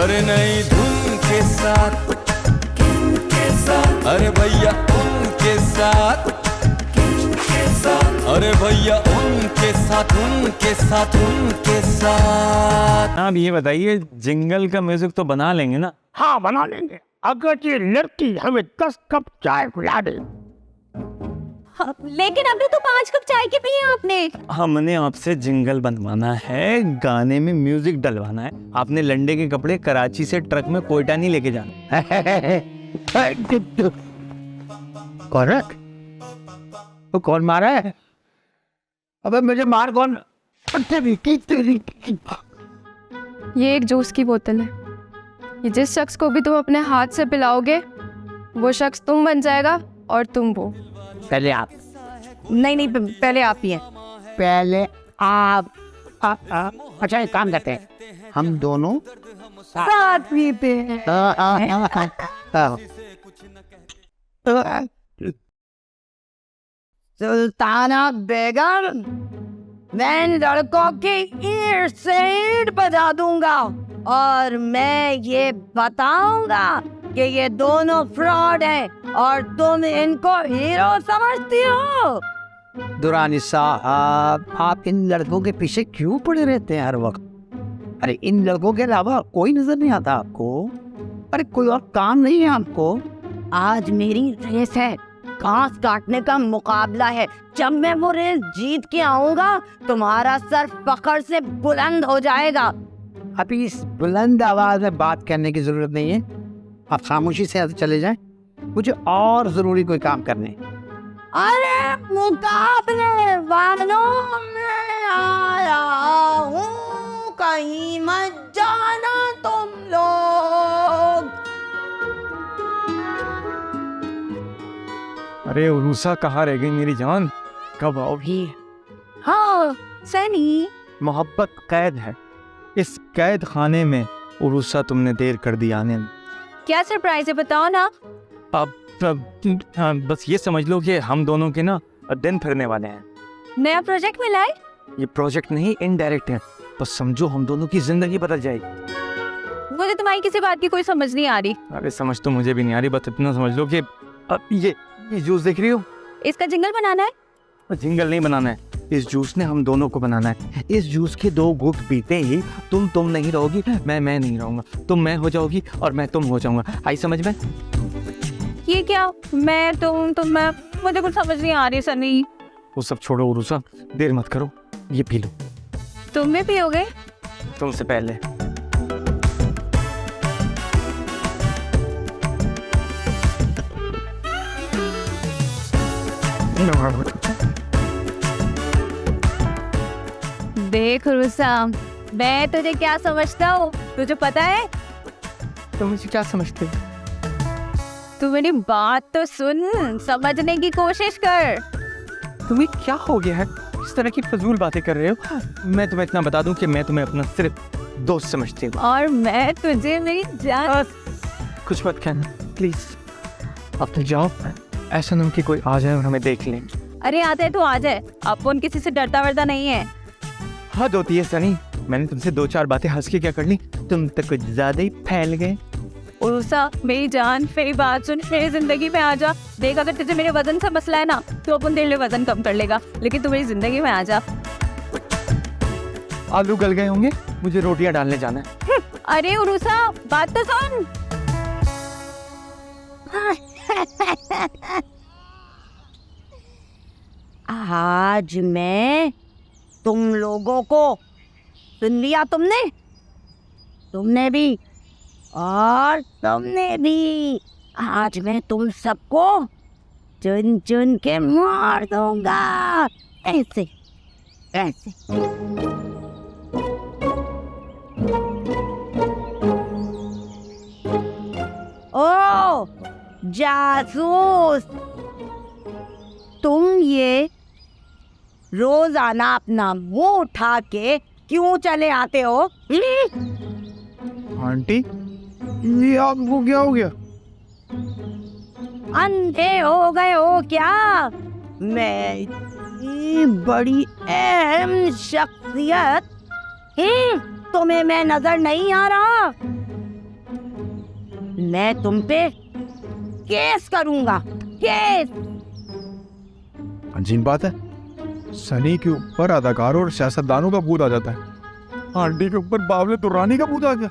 अरे नई धुन के साथ, किनके साथ, अरे भैया उनके साथ, किनके साथ, अरे भैया उनके साथ, उनके साथ, उनके साथ। आप ये बताइए, जिंगल का म्यूजिक तो बना लेंगे ना? हाँ बना लेंगे, अगर ये लड़की हमें 10 कप चाय पिला दे। लेकिन अभी तो 5 कप चाय के पिए आपने। हमने आपसे जिंगल बनवाना है, गाने में म्यूजिक डलवाना है। आपने लंडे के कपड़े कराची से ट्रक में कोयटा नहीं लेके जाना। कॉर्क, तो कौन मारा है? अबे मुझे मार कौन? ये एक जूस की बोतल है, ये जिस शख्स को भी तुम अपने हाथ से पिलाओगे वो शख्स तुम बन जाएगा और तुम वो। पहले आप। नहीं, पहले आप पिए। पहले आप। अच्छा एक काम करते हैं, हम दोनों साथ पीते हैं। सुल्ताना बेगम, मैं लड़कों की ईंट से ईंट बजा दूंगा और मैं ये बताऊंगा कि ये दोनों फ्रॉड हैं और तुम इनको हीरो समझती हो। दुरानी साहब, आप इन लड़कों के पीछे क्यों पड़े रहते हैं हर वक्त? अरे इन लड़कों के अलावा कोई नजर नहीं आता आपको? अरे कोई और काम नहीं है आपको? आज मेरी रेस है, घास काटने का मुकाबला है। जब मैं वो रेस जीत के आऊंगा तुम्हारा सर फखर से बुलंद हो जाएगा। अभी इस बुलंद आवाज में बात करने की जरूरत नहीं है, आप खामोशी से यहाँ से चले जाएं, मुझे और जरूरी कोई काम करने। अरे मुकाबले वालों में आया हूँ, कहीं मत जाना तुम लोग। अरे उरूसा कहाँ रह गई मेरी जान, कब आओगी? हाँ सनी, मोहब्बत कैद है, इस कैद खाने में उरूसा तुमने देर कर दी आने में। क्या सरप्राइज है बताओ ना। अब हाँ, बस ये समझ लो कि हम दोनों के ना दिन फिरने वाले हैं। नया प्रोजेक्ट मिला है? ये प्रोजेक्ट नहीं, इनडायरेक्ट है, बस समझो हम दोनों की जिंदगी बदल जाएगी। मुझे तुम्हारी किसी बात की कोई समझ नहीं आ रही। अरे समझ तो मुझे भी नहीं आ रही, बस इतना समझ लो कि अब ये जूस देख रही हो, इसका जिंगल बनाना है। जिंगल नहीं बनाना है, इस जूस ने हम दोनों को बनाना है। इस जूस के 2 घूंट पीते ही तुम नहीं रहोगी, मैं नहीं रहूंगा, तुम मैं हो जाओगी और मैं तुम हो जाऊंगा। आई समझ में? ये क्या मैं तुम मैं, मुझे कुछ समझ नहीं आ रही सनी। वो सब छोड़ो उरूसा, देर मत करो, ये पी लो। तुम भी पियोगे? तुमसे पहले। देख रुसा, मैं तुझे क्या समझता हूँ, तुझे पता है? तुम मुझे क्या समझते हो? तू मेरी बात तो सुन, समझने की कोशिश कर। तुम्हें क्या हो गया है, इस तरह की फजूल बातें कर रहे हो? मैं तुम्हें इतना बता दूं कि मैं तुम्हें अपना सिर्फ दोस्त समझती हूँ और मैं तुझे मेरी जान। कुछ मत कहना प्लीज, अब तो जाओ, ऐसा ना हो कि कोई आ जाए और हमें देख ले। अरे आता है तो आ जाए, अपन किसी से डरता वरता नहीं है। हद होती है सनी, मैंने तुमसे 2-4 बातें हंस के क्या कर ली, तुम तक कुछ ज्यादा ही फैल गए। उर्सा मेरी जान, मेरी बात सुन, मेरी जिंदगी में आ जा। देख अगर तुझे मेरे वजन से मसला है ना तो अपन तेरे लिए वजन कम कर लेगा, लेकिन तू मेरी जिंदगी में आ जा। आलू गल गए होंगे, मुझे रोटियां डालने जाना है। अरे उर्सा बात तो सुन। आज मैं तुम लोगों को, सुन लिया तुमने भी और तुमने भी, आज मैं तुम सबको चुन चुन के मार दूंगा, ऐसे ऐसे। ओ जासूस, तुम ये रोजाना अपना मुंह उठा के क्यों चले आते हो? आंटी ये आपको क्या हो गया? अंधे हो गए हो क्या? मैं इतनी बड़ी अहम शख्सियत, तुम्हें मैं नजर नहीं आ रहा? मैं तुम पे केस करूंगा, केस। अजीब बात है, सनी के ऊपर अदाकारों और सियासतदानों का भूत आ जाता है, आंटी के ऊपर बावले दुर्रानी का भूत आ गया।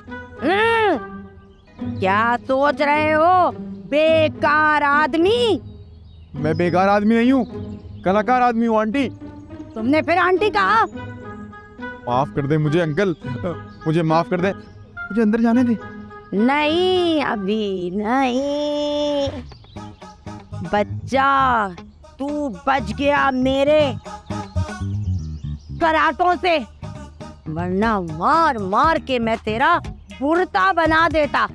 क्या सोच रहे हो बेकार आदमी? मैं बेकार आदमी नहीं हूँ, कलाकार आदमी हूँ आंटी। तुमने फिर आंटी कहा? माफ कर दे मुझे अंकल, मुझे माफ कर दे, मुझे अंदर जाने दे। नहीं, अभी नहीं। बच्चा, तू बच गया मेरे कराटों से, वरना मार मार के मैं तेरा बुर्ता बना देता।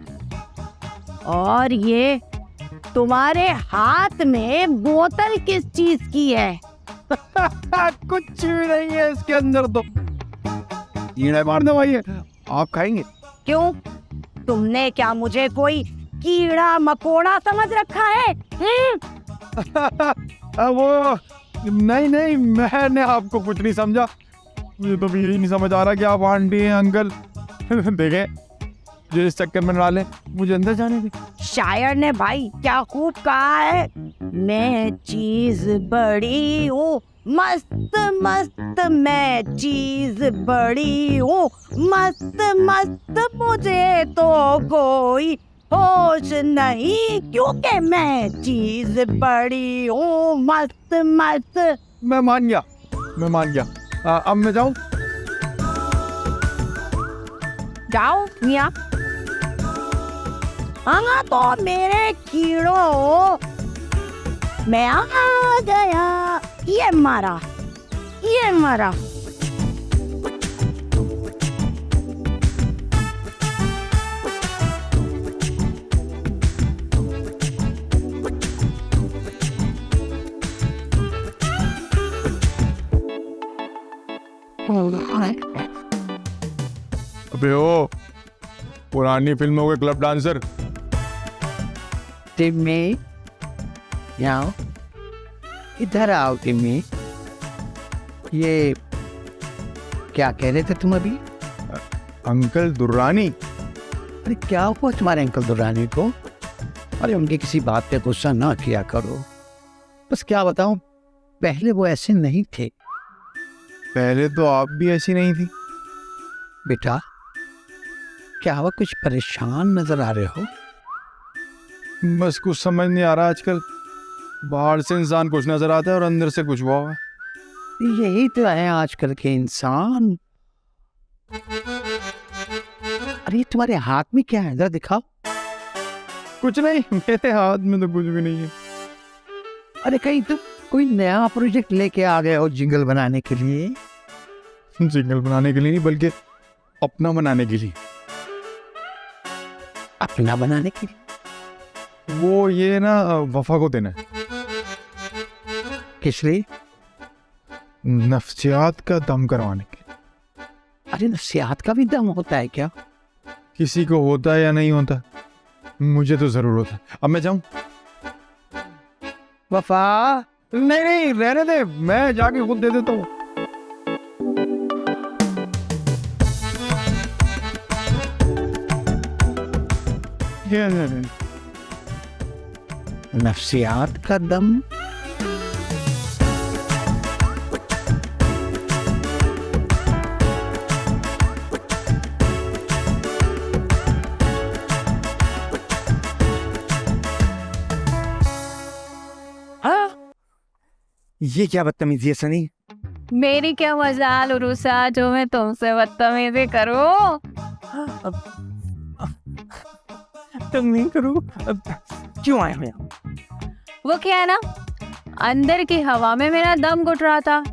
और ये तुम्हारे हाथ में बोतल किस चीज की है? कुछ भी नहीं है इसके अंदर, तो कीड़ा मार दवाई है, आप खाएंगे? क्यों? तुमने क्या मुझे कोई कीड़ा मकोड़ा समझ रखा है? वो नहीं नहीं, मैंने आपको कुछ नहीं समझा, मुझे तो भी नहीं समझ आ रहा कि आप आंटी हैं अंकल। देखें, जो इस चक्कर में ना ले, मुझे अंदर जाने दे। शायर ने भाई क्या खूब कहा है, मैं चीज बड़ी हूँ मस्त मस्त, मैं चीज बड़ी हूँ मस्त मस्त, मुझे तो कोई होश नहीं, क्योंकि मैं चीज बड़ी हूँ मस्त मस्त। मैं मान गया, मैं मान गया। अब मैं जाऊं? जाओ मियाँ। हाँ तो मेरे कीड़ों, मैं आ गया। ये मारा, ये मारा। अबे ओ पुरानी फिल्मों के क्लब डांसर, टिम्मी, आओ इधर आओ टिम्मी। ये क्या कह रहे थे तुम अभी? अंकल दुर्रानी। अरे क्या हुआ तुम्हारे अंकल दुर्रानी को? अरे उनकी किसी बात पे गुस्सा ना किया करो। बस क्या बताऊं, पहले वो ऐसे नहीं थे। पहले तो आप भी ऐसी नहीं थी। बेटा, क्या हुआ, कुछ परेशान नजर आ रहे हो? बस कुछ समझ नहीं आ रहा आजकल, बाहर से इंसान कुछ नजर आता है और अंदर से कुछ हुआ है। यही तो है आजकल के इंसान। अरे तुम्हारे हाथ में क्या है, जरा दिखाओ। कुछ नहीं, मेरे हाथ में तो कुछ भी नहीं है। अरे कहीं तुम कोई नया प्रोजेक्ट लेके आ गए हो जिंगल बनाने के लिए? जिंगल बनाने के लिए नहीं, बल्कि अपना बनाने के लिए। अपना बनाने के लिए? वो ये ना वफा को देना है। किस लिए? नफ्सियात का दम करवाने के लिए। अरे नफ्सियात का भी दम होता है क्या? किसी को होता है या नहीं होता, मुझे तो जरूर होता है। अब मैं जाऊं? वफा, नहीं नहीं, रहने दे, मैं जाके खुद दे देता हूँ। नफ्सियात का दम? ये क्या बदतमीजी है सनी? मेरी क्या मजाल उरुसा जो मैं तुमसे बदतमीजी करूं। तुम नहीं करो। क्यों आए हो यहाँ? वो क्या है ना, अंदर की हवा में मेरा दम घुट रहा था,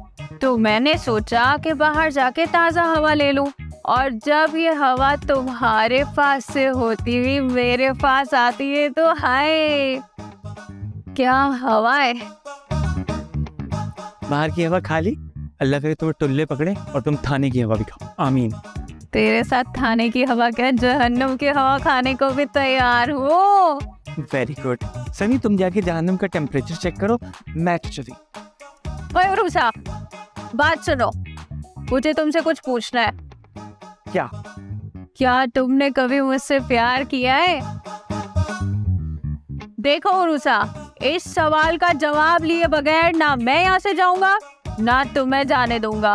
तो मैंने सोचा कि बाहर जाके ताज़ा हवा ले लूं। और जब ये हवा तुम्हारे पास से होती हुई मेरे पास आती है तो हाय क्या हवा है। बाहर की हवा खा ली, अल्लाह करे तुम्हें टुल्ले पकड़े और तुम थाने की हवा भी खाओ, आमीन। तेरे साथ थाने की हवा क्या, जहन्नुम की हवा खाने को भी तैयार हो। वेरी गुड सनी, तुम जाके जहन्नुम का टेम्परेचर चेक करो, मैं तो चली। ओए उरुसा, बात सुनो, मुझे तुमसे कुछ पूछना है। क्या? क्या तुमने कभी मुझसे प्यार किया है? देखो उरुसा, इस सवाल का जवाब लिए बगैर ना मैं यहाँ से जाऊंगा ना तुम्हें जाने दूंगा।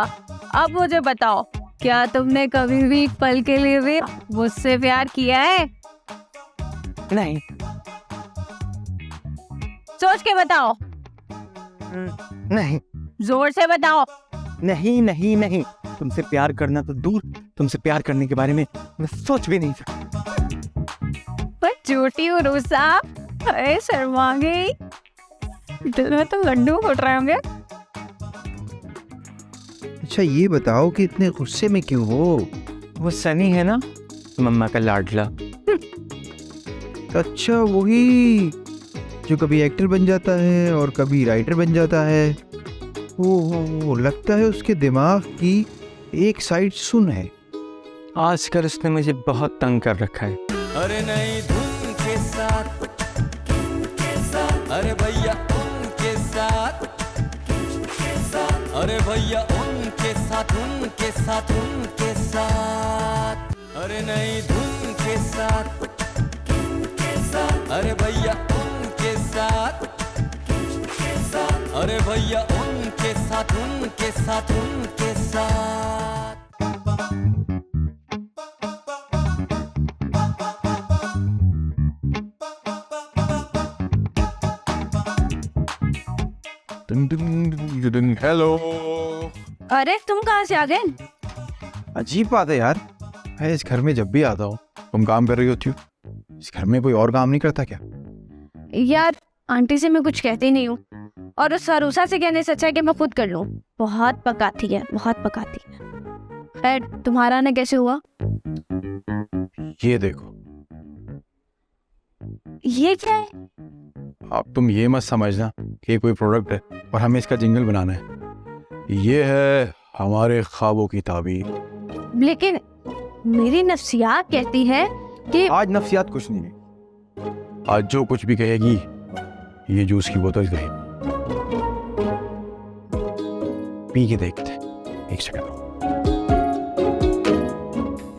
अब मुझे बताओ, क्या तुमने कभी भी एक पल के लिए भी मुझसे प्यार किया है? नहीं। सोच के बताओ, नहीं जोर से बताओ। नहीं नहीं नहीं, तुमसे प्यार करना तो दूर, तुमसे प्यार करने के बारे में मैं सोच भी नहीं सकता। पर झूठी उरुसा, अरे शर्मा गई, दिल में तो लड्डू फूट रहे होंगे। अच्छा ये बताओ कि इतने गुस्से में क्यों हो? वो सनी है ना, मम्मा का लाडला। अच्छा वही जो कभी एक्टर बन जाता है और कभी राइटर बन जाता है। ओहो, लगता है उसके दिमाग की एक साइड सुन है। आजकल उसने मुझे बहुत तंग कर रखा है। अरे नई धुन के साथ, अरे भैया उनके साथ, अरे भैया उनके साथ, उनके साथ, उनके साथ, अरे नई धुन के साथ, अरे भैया उनके साथ, अरे भैया उनके साथ, उनके साथ, उनके साथ। हेलो। अरे तुम कहाँ से आ गए? अजीब बात है यार, मैं इस घर में जब भी आता हूँ तुम काम कर रही होती हो। इस घर में कोई और काम नहीं करता क्या? यार आंटी से मैं कुछ कहती नहीं हूँ, और उस सरूसा से कहने से अच्छा है कि मैं खुद कर लूँ। बहुत पकाती है, बहुत पकाती है। खैर तुम्हारा आना कैसे हुआ? ये देखो, ये क्या है? अब तुम ये मत समझना कि ये कोई प्रोडक्ट है और हमें इसका जिंगल बनाना है। ये है हमारे ख्वाबों की ताबीर। लेकिन मेरी नफ्सियात कहती है कि आज नफ्सियात कुछ नहीं है, आज जो कुछ भी कहेगी ये जूस की बोतल कहेगी। पी के देखते हैं, एक सेकंड।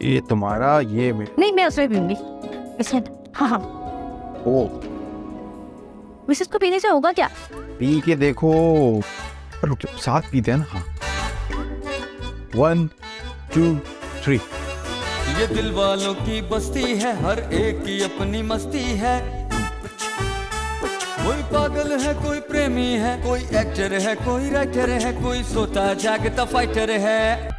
ये तुम्हारा, ये नहीं, मैं उसमें पीऊंगी। हाँ हाँ, ओ वैसे इसको पीने से होगा क्या? पी के देखो। रुक जाओ, साथ पीते हैं ना। हाँ, 1 2 3। ये दिल वालों की बस्ती है, हर एक की अपनी मस्ती है। कोई पागल है, कोई प्रेमी है, कोई एक्टर है, कोई राइटर है, कोई सोता जागता फाइटर है।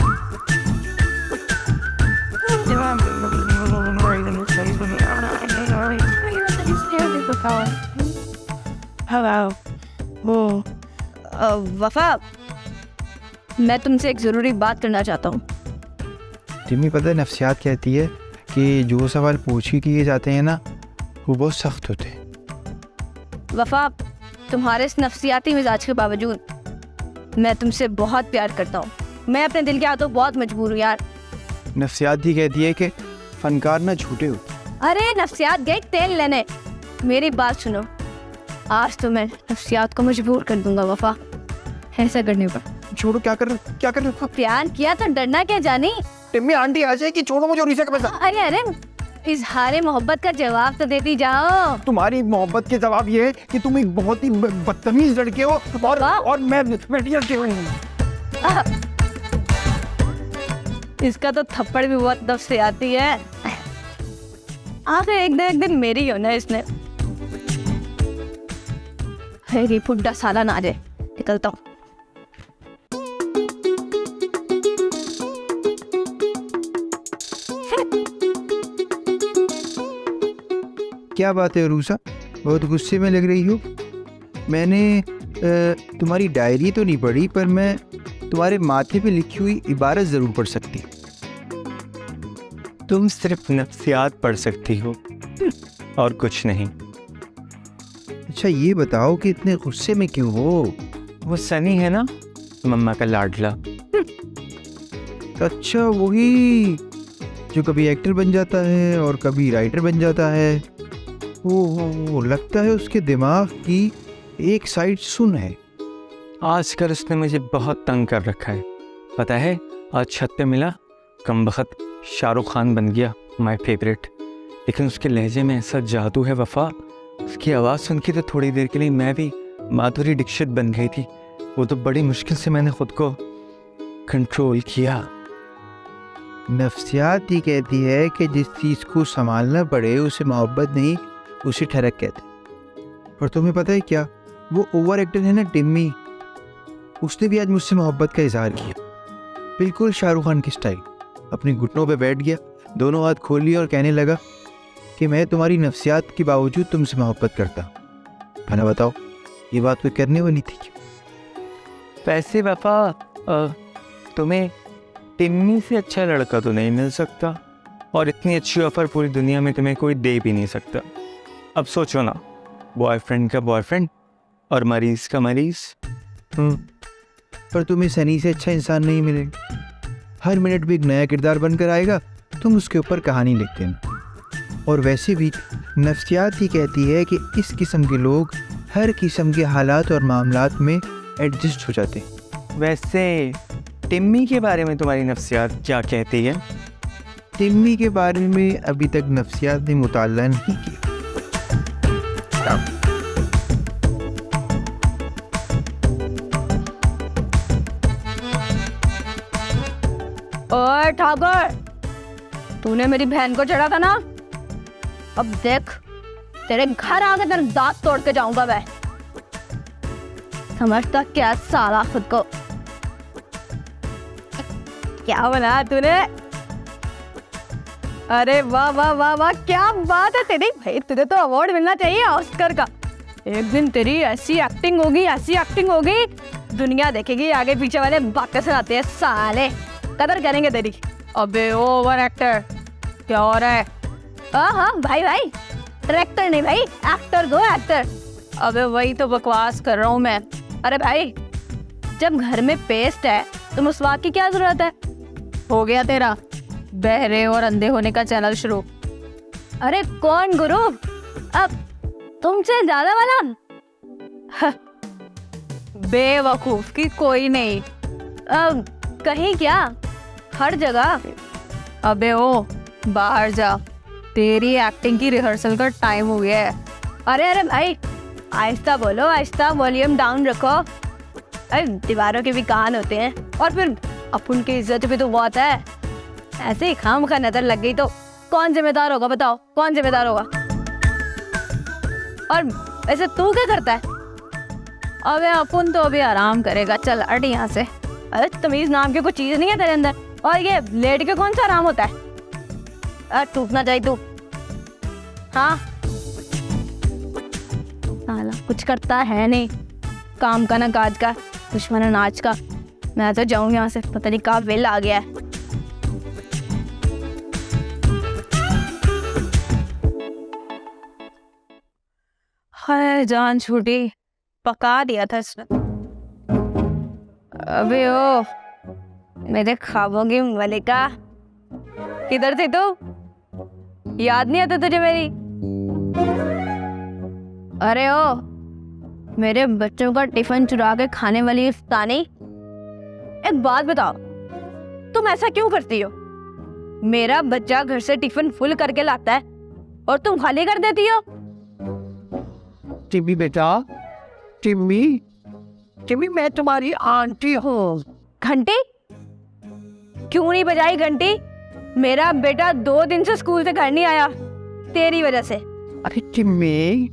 वफा, मैं तुमसे एक जरूरी बात करना चाहता हूँ। तुम्हें पता है नफ्सियात कहती है कि जो सवाल पूछ ही किए जाते हैं ना वो बहुत सख्त होते हैं। वफा, तुम्हारे इस नफ्सियाती मिजाज के बावजूद मैं तुमसे बहुत प्यार करता हूँ। मैं अपने दिल के हाथों बहुत मजबूर हूँ यार। नफ्सियात ही कहती है कि फनकार ना झूठे होते। अरे नफ्सियात गई तेल लेने, मेरी बात सुनो। आज तो मैं नफ्सियात को मजबूर कर दूंगा वफा, ऐसा करने पर। छोड़ो, क्या कर रहे हो? प्यार किया तो डरना क्या जानी। टिम्मी आंटी आ जाएगी, छोड़ो मुझे और इसे का पैसा। अरे अरे, इजहारे मोहब्बत का जवाब तो देती जाओ। तुम्हारी मोहब्बत के जवाब ये है कि तुम एक बहुत ही बदतमीज लड़के हो और मैं इसका तो थप्पड़ भी बहुत दफ से आती है। आखिर एक दिन मेरी होना इसने। ये फुड्डा साला ना आ जाए, निकलता हूँ। क्या बात है रूसा, बहुत गुस्से में लग रही हो? मैंने तुम्हारी डायरी तो नहीं पढ़ी, पर मैं तुम्हारे माथे पे लिखी हुई इबारत ज़रूर पढ़ सकती। तुम सिर्फ नफ्सियात पढ़ सकती हो और कुछ नहीं। अच्छा ये बताओ कि इतने गुस्से में क्यों हो? वो सनी है ना, मम्मा का लाडला। अच्छा वही जो कभी एक्टर बन जाता है और कभी राइटर बन जाता है। ओहो, लगता है उसके दिमाग की एक साइड सुन है। आजकल उसने मुझे बहुत तंग कर रखा है। पता है, आज छत पे मिला, कमबख्त शाहरुख खान बन गया, माय फेवरेट। लेकिन उसके लहजे में ऐसा जादू है वफा, उसकी आवाज़ सुन के तो थोड़ी देर के लिए मैं भी माधुरी दीक्षित बन गई थी। वो तो बड़ी मुश्किल से मैंने खुद को कंट्रोल किया। नफ्सियात ही कहती है कि जिस चीज़ को संभालना पड़े उसे मोहब्बत नहीं, उसे ठरक कहते। और तुम्हें पता है क्या, वो ओवर एक्टर है ना टिम्मी, उसने भी आज मुझसे मोहब्बत का इजहार किया, बिल्कुल शाहरुख खान की स्टाइल। अपने घुटनों पे बैठ गया, दोनों हाथ खोल लिए और कहने लगा कि मैं तुम्हारी नफ्सियात के बावजूद तुमसे मोहब्बत करता हूँ। खाना बताओ, ये बात कोई करने वाली थी क्या? वैसे वफा, तुम्हें टिम्मी से अच्छा लड़का तो नहीं मिल सकता, और इतनी अच्छी ऑफर पूरी दुनिया में तुम्हें कोई दे भी नहीं सकता। अब सोचो ना, बॉयफ्रेंड का बॉयफ्रेंड और मरीज का मरीज। पर तुम्हें सनी से अच्छा इंसान नहीं मिलेगा। हर मिनट भी एक नया किरदार बनकर आएगा, तुम उसके ऊपर कहानी लिखते हैं। और वैसे भी नफ्सियात ही कहती है कि इस किस्म के लोग हर किस्म के हालात और मामलात में एडजस्ट हो जाते हैं। वैसे टिम्मी के बारे में तुम्हारी नफ्सियात क्या कहती है? टिम्मी के बारे में अभी तक नफ्सियात ने मुताला नहीं किया। ओए ठाकुर, तूने मेरी बहन को चढ़ा था ना, अब देख तेरे घर आके तेरे दांत तोड़ के जाऊंगा मैं। समझता क्या साला खुद को, क्या बनाया तूने? अरे वाह वाह वाह वाह, क्या बात है तेरी भाई, तुझे तो अवार्ड मिलना चाहिए ऑस्कर का। एक दिन तेरी ऐसी एक्टिंग होगी, ऐसी एक्टिंग होगी, दुनिया देखेगी। आगे पीछे वाले बातें सुनाते हैं साले, कदर करेंगे तेरी। अबे ओवर एक्टर, क्या हो रहा है? हाँ भाई भाई, डायरेक्टर नहीं भाई, एक्टर गो एक्टर। अबे वही तो बकवास कर रहा हूँ मैं। अरे भाई, जब घर में पेस्ट है तो मसवाक की क्या जरूरत है? हो गया तेरा बहरे और अंधे होने का चैनल शुरू। अरे कौन गुरु, अब तुमसे ज्यादा वाला? बेवकूफ की कोई नहीं, अब कहीं क्या, हर जगह। अबे ओ बाहर जा, तेरी एक्टिंग की रिहर्सल का टाइम हो गया है। अरे भाई आहिस्ता बोलो, आहिस्ता, वॉल्यूम डाउन रखो। अरे दीवारों के भी कान होते हैं, और फिर अपन की इज्जत भी तो बहुत है। ऐसे ही खामखा नजर लग गई तो कौन जिम्मेदार होगा बताओ, कौन जिम्मेदार होगा? और ऐसे तू क्या करता है? अबे अपन तो अभी आराम करेगा, चल हट यहाँ से। अरे तमीज नाम की कोई चीज नहीं है तेरे अंदर, और ये लेट के कौन सा आराम होता है? टूटना चाहिए तू। हाँ साला कुछ करता है नहीं, काम का ना काज का, दुश्मन है नाच का। मैं तो जाऊँ यहाँ से, पता नहीं कहाँ वेल आ गया है। हाय जान छूटी, पका दिया था इसने। अबे ओ मेरे ख्वाबों की मलिका, किधर थी तू? याद नहीं आता तुझे मेरी? अरे ओ मेरे बच्चों का टिफिन चुरा के खाने वाली इफ्तानी, एक बात बताओ, तुम ऐसा क्यों करती हो? मेरा बच्चा घर से टिफिन फुल करके लाता है और तुम खाली कर देती हो। टिम्मी बेटा, टिम्मी, टिम्मी मैं तुम्हारी आंटी हूँ। घंटी क्यों नहीं बजाई घंटी? मेरा बेटा 2 दिन से स्कूल से घर नहीं आया तेरी वजह से। अरे टिम्मी,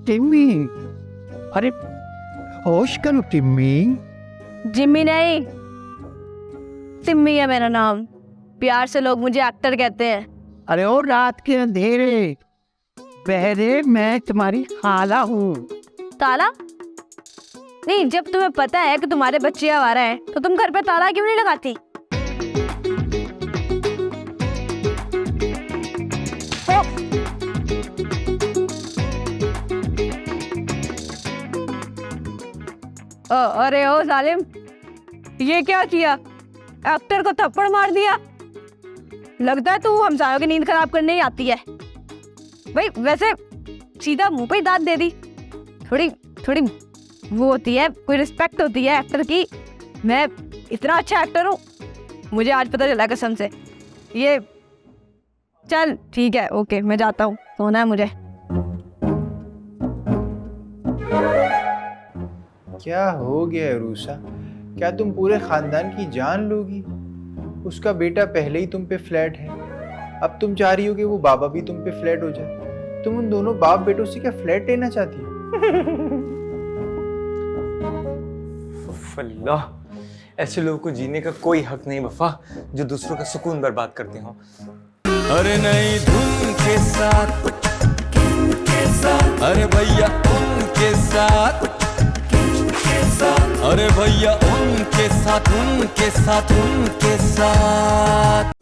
टिम्मी, अरे होश करो टिम्मी। जिम्मी नहीं, टिम्मी है मेरा नाम। प्यार से लोग मुझे एक्टर कहते हैं। अरे ओ रात के अंधेरे बहरे, मैं तुम्हारी खाला हूँ। ताला? नहीं, जब तुम्हें पता है कि तुम्हारे बच्चे आवारा हैं तो तुम घर पे ताला क्यों नहीं लगाती? अरे ओ जालिम, ये क्या किया? एक्टर को थप्पड़ मार दिया। लगता है तू हमसायों की नींद खराब करने ही आती है। भाई वैसे सीधा मुंह पे ही दांत दे दी। थोड़ी थोड़ी वो होती है, कोई रिस्पेक्ट होती है एक्टर की। मैं इतना अच्छा एक्टर हूँ, मुझे आज पता चला कसम से। ये चल ठीक है, ओके, मैं जाता हूँ, सोना है मुझे। क्या हो गया है रूसा? क्या तुम पूरे खानदान की जान लोगी? उसका बेटा पहले ही तुम पे फ्लैट है, अब तुम चाह रही हो कि वो बाबा भी तुम पे फ्लैट हो जाए। तुम उन दोनों बाप बेटों से क्या फ्लैट लेना चाहती हो? अल्लाह, ऐसे लोगों को जीने का कोई हक नहीं वफा, जो दूसरों का सुकून बर्बाद करते हो। अरे नई धुन के साथ, अरे भैया उनके साथ, अरे भैया उनके साथ, उनके साथ, उनके साथ।